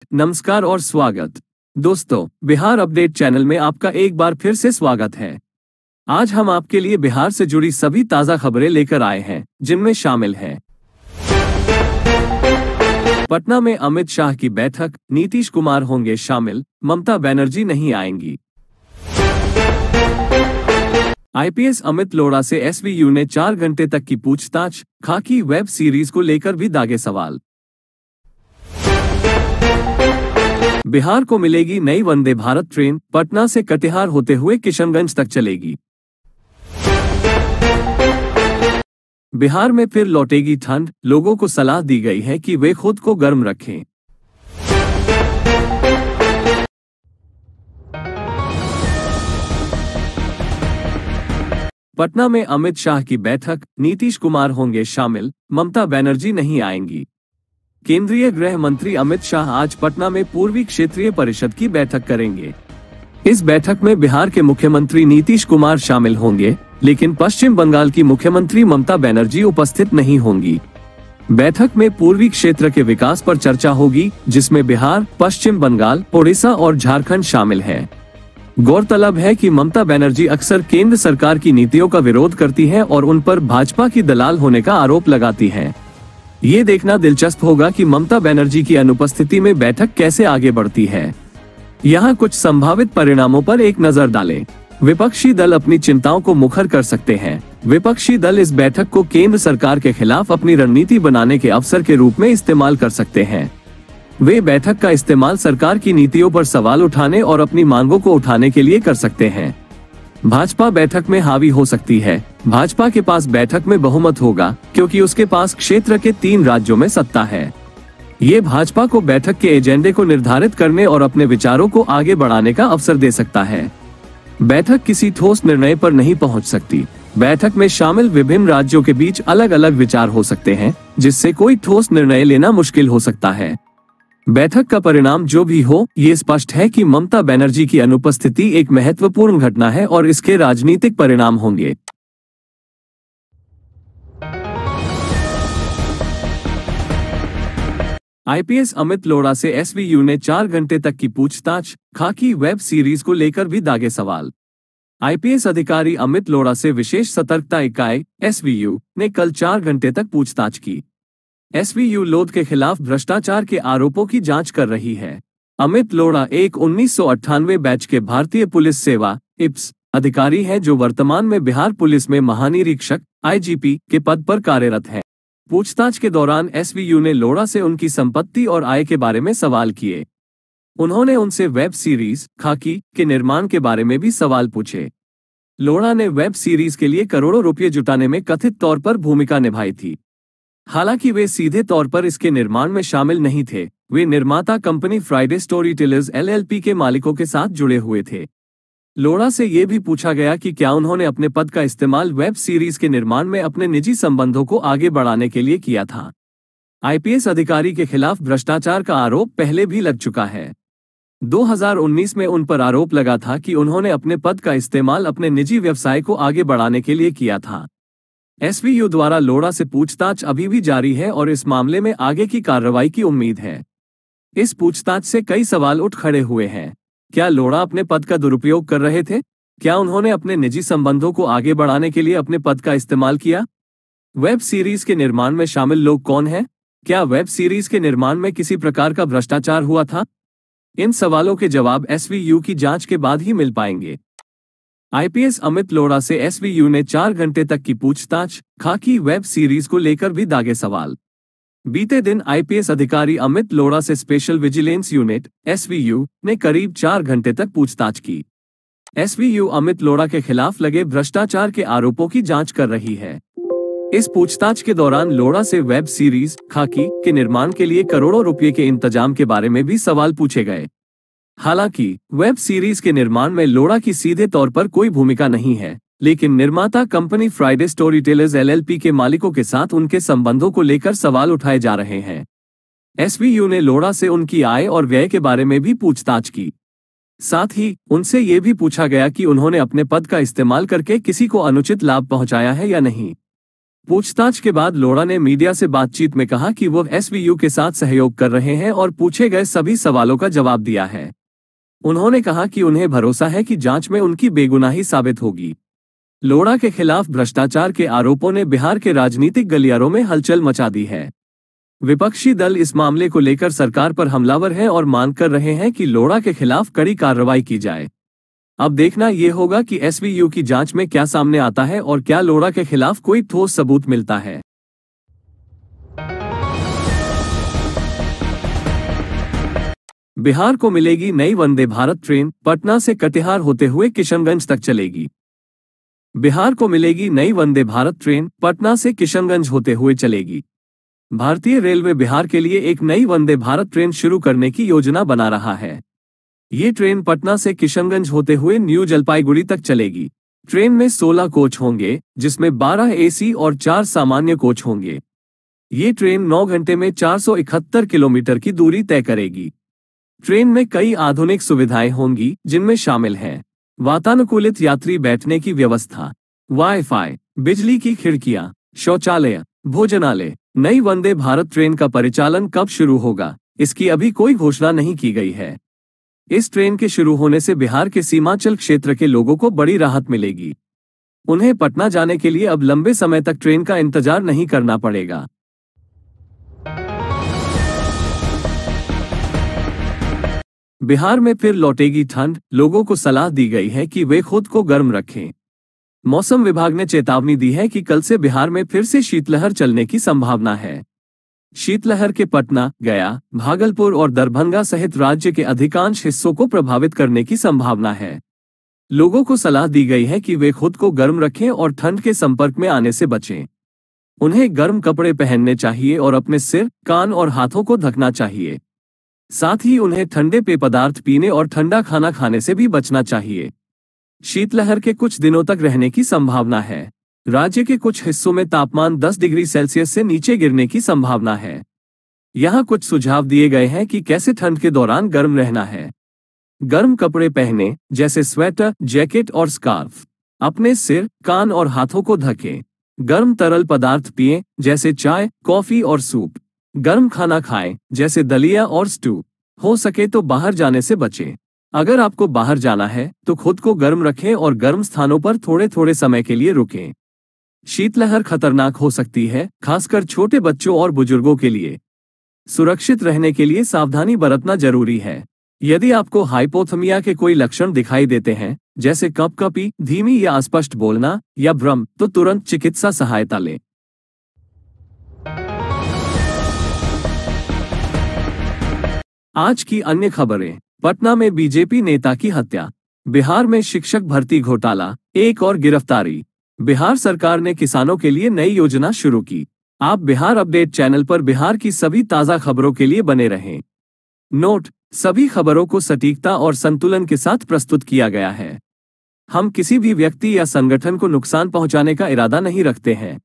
नमस्कार और स्वागत। दोस्तों, बिहार अपडेट चैनल में आपका एक बार फिर से स्वागत है। आज हम आपके लिए बिहार से जुड़ी सभी ताजा खबरें लेकर आए हैं, जिनमें शामिल है पटना में अमित शाह की बैठक, नीतीश कुमार होंगे शामिल, ममता बनर्जी नहीं आएंगी। आईपीएस अमित लोढ़ा से एसवीयू ने 4 घंटे तक की पूछताछ, खाकी वेब सीरीज को लेकर भी दागे सवाल। बिहार को मिलेगी नई वंदे भारत ट्रेन, पटना से कटिहार होते हुए किशनगंज तक चलेगी। बिहार में फिर लौटेगी ठंड, लोगों को सलाह दी गई है कि वे खुद को गर्म रखें। पटना में अमित शाह की बैठक, नीतीश कुमार होंगे शामिल, ममता बनर्जी नहीं आएंगी। केंद्रीय गृह मंत्री अमित शाह आज पटना में पूर्वी क्षेत्रीय परिषद की बैठक करेंगे। इस बैठक में बिहार के मुख्यमंत्री नीतीश कुमार शामिल होंगे, लेकिन पश्चिम बंगाल की मुख्यमंत्री ममता बनर्जी उपस्थित नहीं होंगी। बैठक में पूर्वी क्षेत्र के विकास पर चर्चा होगी, जिसमें बिहार, पश्चिम बंगाल, ओडिशा और झारखंड शामिल है। गौरतलब है कि ममता बनर्जी अक्सर केंद्र सरकार की नीतियों का विरोध करती हैं और उन पर भाजपा की दलाल होने का आरोप लगाती हैं। ये देखना दिलचस्प होगा कि ममता बनर्जी की अनुपस्थिति में बैठक कैसे आगे बढ़ती है। यहाँ कुछ संभावित परिणामों पर एक नजर डालें। विपक्षी दल अपनी चिंताओं को मुखर कर सकते हैं। विपक्षी दल इस बैठक को केंद्र सरकार के खिलाफ अपनी रणनीति बनाने के अवसर के रूप में इस्तेमाल कर सकते हैं। वे बैठक का इस्तेमाल सरकार की नीतियों पर सवाल उठाने और अपनी मांगों को उठाने के लिए कर सकते हैं। भाजपा बैठक में हावी हो सकती है। भाजपा के पास बैठक में बहुमत होगा, क्योंकि उसके पास क्षेत्र के 3 राज्यों में सत्ता है। ये भाजपा को बैठक के एजेंडे को निर्धारित करने और अपने विचारों को आगे बढ़ाने का अवसर दे सकता है। बैठक किसी ठोस निर्णय पर नहीं पहुंच सकती। बैठक में शामिल विभिन्न राज्यों के बीच अलग अलग विचार हो सकते हैं, जिससे कोई ठोस निर्णय लेना मुश्किल हो सकता है। बैठक का परिणाम जो भी हो, ये स्पष्ट है कि ममता बनर्जी की अनुपस्थिति एक महत्वपूर्ण घटना है और इसके राजनीतिक परिणाम होंगे। आईपीएस अमित लोढ़ा से एसवीयू ने 4 घंटे तक की पूछताछ, खाकी वेब सीरीज को लेकर भी दागे सवाल। आईपीएस अधिकारी अमित लोढ़ा से विशेष सतर्कता इकाई एसवीयू ने कल 4 घंटे तक पूछताछ की। एसवीयू लोध के खिलाफ भ्रष्टाचार के आरोपों की जांच कर रही है। अमित लोढ़ा एक 1998 बैच के भारतीय पुलिस सेवा (IPS) अधिकारी हैं, जो वर्तमान में बिहार पुलिस में महानिरीक्षक (IGP) के पद पर कार्यरत हैं। पूछताछ के दौरान एसवीयू ने लोढ़ा से उनकी संपत्ति और आय के बारे में सवाल किए। उन्होंने उनसे वेब सीरीज खाकी के निर्माण के बारे में भी सवाल पूछे। लोढ़ा ने वेब सीरीज के लिए करोड़ों रुपये जुटाने में कथित तौर पर भूमिका निभाई थी। हालांकि वे सीधे तौर पर इसके निर्माण में शामिल नहीं थे। वे निर्माता company Friday story tellers LLP के मालिकों के साथ जुड़े हुए थे। लोढ़ा से ये भी पूछा गया कि क्या उन्होंने अपने पद का इस्तेमाल वेब सीरीज के निर्माण में अपने निजी संबंधों को आगे बढ़ाने के लिए किया था। आईपीएस अधिकारी के खिलाफ भ्रष्टाचार का आरोप पहले भी लग चुका है। 2019 में उन पर आरोप लगा था कि उन्होंने अपने पद का इस्तेमाल अपने निजी व्यवसाय को आगे बढ़ाने के लिए किया था। एसवीयू द्वारा लोढ़ा से पूछताछ अभी भी जारी है और इस मामले में आगे की कार्रवाई की उम्मीद है। इस पूछताछ से कई सवाल उठ खड़े हुए हैं। क्या लोढ़ा अपने पद का दुरुपयोग कर रहे थे? क्या उन्होंने अपने निजी संबंधों को आगे बढ़ाने के लिए अपने पद का इस्तेमाल किया? वेब सीरीज के निर्माण में शामिल लोग कौन हैं? क्या वेब सीरीज के निर्माण में किसी प्रकार का भ्रष्टाचार हुआ था? इन सवालों के जवाब एसवीयू की जांच के बाद ही मिल पाएंगे। आईपीएस अमित लोढ़ा से एसवीयू ने 4 घंटे तक की पूछताछ, खाकी वेब सीरीज को लेकर भी दागे सवाल। बीते दिन आईपीएस अधिकारी अमित लोढ़ा से स्पेशल विजिलेंस यूनिट (SVU) ने करीब 4 घंटे तक पूछताछ की। एसवीयू अमित लोढ़ा के खिलाफ लगे भ्रष्टाचार के आरोपों की जांच कर रही है। इस पूछताछ के दौरान लोढ़ा से वेब सीरीज खाकी के निर्माण के लिए करोड़ों रुपये के इंतजाम के बारे में भी सवाल पूछे गए। हालांकि वेब सीरीज के निर्माण में लोढ़ा की सीधे तौर पर कोई भूमिका नहीं है, लेकिन निर्माता company Friday story tellers LLP के मालिकों के साथ उनके संबंधों को लेकर सवाल उठाए जा रहे हैं। एसवीयू ने लोढ़ा से उनकी आय और व्यय के बारे में भी पूछताछ की। साथ ही उनसे ये भी पूछा गया कि उन्होंने अपने पद का इस्तेमाल करके किसी को अनुचित लाभ पहुंचाया है या नहीं। पूछताछ के बाद लोढ़ा ने मीडिया से बातचीत में कहा कि वो एसवीयू के साथ सहयोग कर रहे हैं और पूछे गए सभी सवालों का जवाब दिया है। उन्होंने कहा कि उन्हें भरोसा है कि जांच में उनकी बेगुनाही साबित होगी। लोढ़ा के खिलाफ भ्रष्टाचार के आरोपों ने बिहार के राजनीतिक गलियारों में हलचल मचा दी है। विपक्षी दल इस मामले को लेकर सरकार पर हमलावर हैं और मांग कर रहे हैं कि लोढ़ा के खिलाफ कड़ी कार्रवाई की जाए। अब देखना यह होगा कि एसवीयू की जांच में क्या सामने आता है और क्या लोढ़ा के खिलाफ कोई ठोस सबूत मिलता है। बिहार को मिलेगी नई वंदे भारत ट्रेन, पटना से कटिहार होते हुए किशनगंज तक चलेगी। बिहार को मिलेगी नई वंदे भारत ट्रेन, पटना से किशनगंज होते हुए चलेगी। भारतीय रेलवे बिहार के लिए एक नई वंदे भारत ट्रेन शुरू करने की योजना बना रहा है। ये ट्रेन पटना से किशनगंज होते हुए न्यू जलपाईगुड़ी तक चलेगी। ट्रेन में 16 कोच होंगे, जिसमें 12 एसी और 4 सामान्य कोच होंगे। ये ट्रेन 9 घंटे में 471 किलोमीटर की दूरी तय करेगी। ट्रेन में कई आधुनिक सुविधाएं होंगी, जिनमें शामिल हैं वातानुकूलित यात्री बैठने की व्यवस्था, वाईफाई, बिजली की खिड़कियां, शौचालय, भोजनालय। नई वंदे भारत ट्रेन का परिचालन कब शुरू होगा, इसकी अभी कोई घोषणा नहीं की गई है। इस ट्रेन के शुरू होने से बिहार के सीमांचल क्षेत्र के लोगों को बड़ी राहत मिलेगी। उन्हें पटना जाने के लिए अब लंबे समय तक ट्रेन का इंतजार नहीं करना पड़ेगा। बिहार में फिर लौटेगी ठंड, लोगों को सलाह दी गई है कि वे खुद को गर्म रखें। मौसम विभाग ने चेतावनी दी है कि कल से बिहार में फिर से शीतलहर चलने की संभावना है। शीतलहर के पटना, गया, भागलपुर और दरभंगा सहित राज्य के अधिकांश हिस्सों को प्रभावित करने की संभावना है। लोगों को सलाह दी गई है कि वे खुद को गर्म रखें और ठंड के संपर्क में आने से बचें। उन्हें गर्म कपड़े पहनने चाहिए और अपने सिर, कान और हाथों को ढकना चाहिए। साथ ही उन्हें ठंडे पेय पदार्थ पीने और ठंडा खाना खाने से भी बचना चाहिए। शीतलहर के कुछ दिनों तक रहने की संभावना है। राज्य के कुछ हिस्सों में तापमान 10 डिग्री सेल्सियस से नीचे गिरने की संभावना है। यहाँ कुछ सुझाव दिए गए हैं कि कैसे ठंड के दौरान गर्म रहना है। गर्म कपड़े पहने, जैसे स्वेटर, जैकेट और स्कार्फ। अपने सिर, कान और हाथों को ढकें। गर्म तरल पदार्थ पिएं, जैसे चाय, कॉफी और सूप। गर्म खाना खाएं, जैसे दलिया और स्टू। हो सके तो बाहर जाने से बचें। अगर आपको बाहर जाना है तो खुद को गर्म रखें और गर्म स्थानों पर थोड़े थोड़े समय के लिए रुकें। शीतलहर खतरनाक हो सकती है, खासकर छोटे बच्चों और बुजुर्गों के लिए। सुरक्षित रहने के लिए सावधानी बरतना जरूरी है। यदि आपको हाइपोथर्मिया के कोई लक्षण दिखाई देते हैं, जैसे कपकपी, धीमी या अस्पष्ट बोलना या भ्रम, तो तुरंत चिकित्सा सहायता लें। आज की अन्य खबरें। पटना में बीजेपी नेता की हत्या। बिहार में शिक्षक भर्ती घोटाला, एक और गिरफ्तारी। बिहार सरकार ने किसानों के लिए नई योजना शुरू की। आप बिहार अपडेट चैनल पर बिहार की सभी ताज़ा खबरों के लिए बने रहें। नोट: सभी खबरों को सटीकता और संतुलन के साथ प्रस्तुत किया गया है। हम किसी भी व्यक्ति या संगठन को नुकसान पहुंचाने का इरादा नहीं रखते हैं।